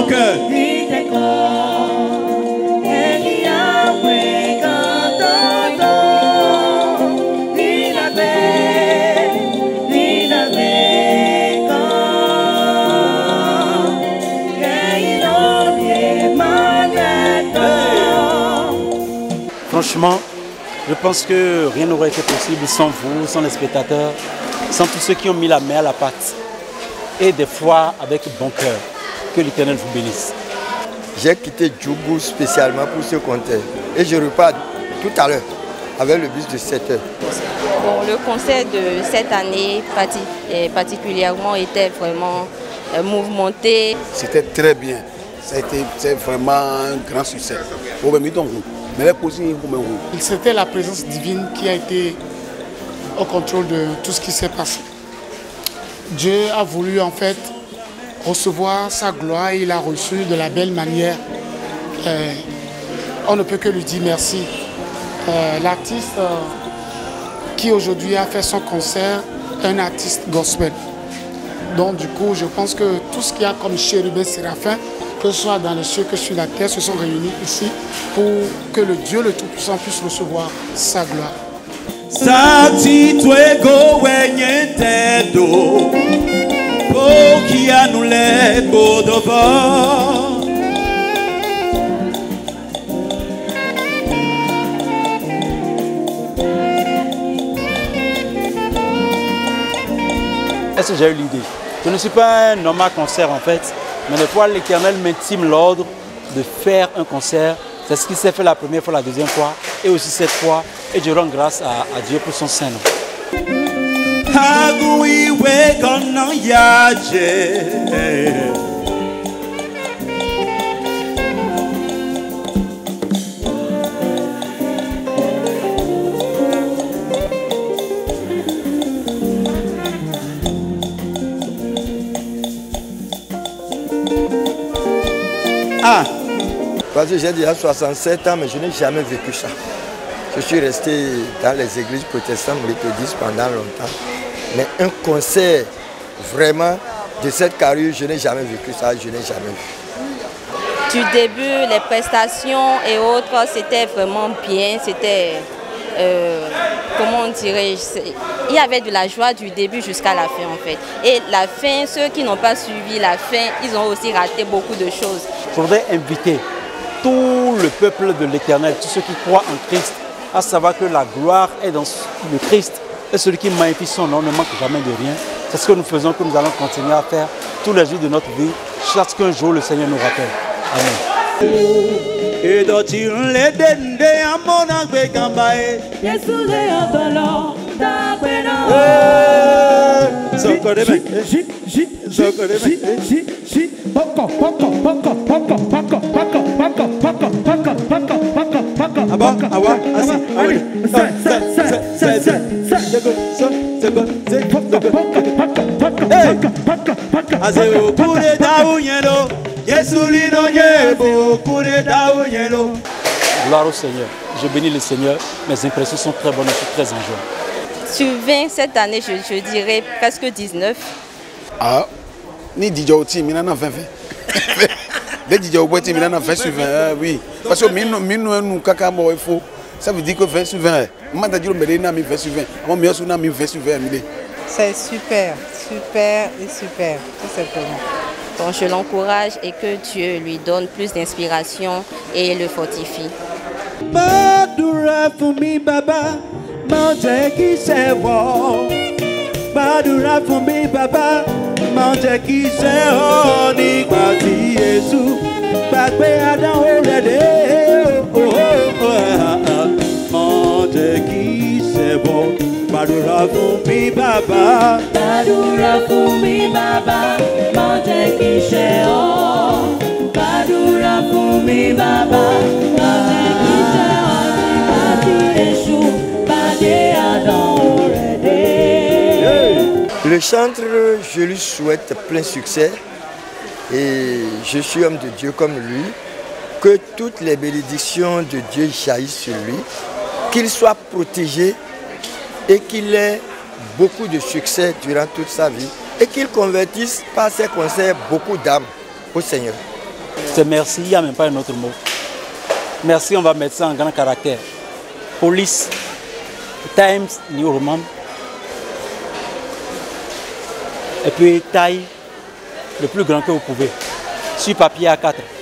bon cœur. Franchement, je pense que rien n'aurait été possible sans vous, sans les spectateurs, sans tous ceux qui ont mis la main à la pâte. Et des fois avec bon cœur. Que l'Éternel vous bénisse. J'ai quitté Djougou spécialement pour ce concert. Et je repars tout à l'heure avec le bus de 7 heures. Bon, le concert de cette année particulièrement était vraiment mouvementé. C'était très bien. C'est vraiment un grand succès. C'était la présence divine qui a été au contrôle de tout ce qui s'est passé. Dieu a voulu en fait recevoir sa gloire et il a reçu de la belle manière. On ne peut que lui dire merci. L'artiste qui aujourd'hui a fait son concert est un artiste gospel. Donc du coup, je pense que tout ce qu'il y a comme chérubin séraphin, que ce soit dans les cieux que sur la terre, se sont réunis ici pour que le Dieu le Tout-Puissant puisse recevoir sa gloire. Est-ce que j'ai eu l'idée? Je ne suis pas un normal concert en fait, mais des fois l'Éternel m'intime l'ordre de faire un concert. C'est ce qui s'est fait la première fois, la deuxième fois et aussi cette fois. Et je rends grâce à Dieu pour son Saint-Nom. Parce que j'ai déjà 67 ans, mais je n'ai jamais vécu ça. Je suis resté dans les églises protestantes méthodistes pendant longtemps. Mais un concert vraiment de cette carrure, je n'ai jamais vécu ça, je n'ai jamais vu. Du début, les prestations et autres, c'était vraiment bien. C'était, comment dirais-je, il y avait de la joie du début jusqu'à la fin en fait. Et la fin, ceux qui n'ont pas suivi la fin, ils ont aussi raté beaucoup de choses. Je voudrais inviter tout le peuple de l'Éternel, tous ceux qui croient en Christ, à savoir que la gloire est dans le Christ. Et celui qui magnifie son nom ne manque jamais de rien. C'est ce que nous faisons, que nous allons continuer à faire tous les jours de notre vie, chaque qu'un jour le Seigneur nous rappelle. Amen. Gloire au Seigneur. Je bénis le Seigneur. Mes impressions sont très bonnes. Je suis très en joie. Sur 20 cette année, je dirais presque 19. Ah, ni Didjouti, mais non, 20. Les Didjouti, mais non, 20 sur 20, oui. Parce que nous, Kakamo, il faut. Ça veut dire que 20 sur 20. Moi, je dis 20 sur 20. Moi, je suis 20 sur 20. C'est super, super et super, tout simplement. Donc, je l'encourage et que Dieu lui donne plus d'inspiration et le fortifie. Badura for me, Baba, Mante qui c'est bon. Badura for me, Baba, Mante qui c'est bon. Ni kwati Yesu, Bagbe Adam already. Mante qui c'est bon. Badura for me, Baba, Badura for me, Baba, Mante qui c'est bon. Badura for me, Baba, Mante qui c'est bon. Le chantre, je lui souhaite plein succès et je suis homme de Dieu comme lui, que toutes les bénédictions de Dieu jaillissent sur lui, qu'il soit protégé et qu'il ait beaucoup de succès durant toute sa vie et qu'il convertisse par ses concerts beaucoup d'âmes au Seigneur. C'est merci, il n'y a même pas un autre mot. Merci, on va mettre ça en grand caractère. Police, Times New Roman. Et puis taille le plus grand que vous pouvez. Sur papier A4.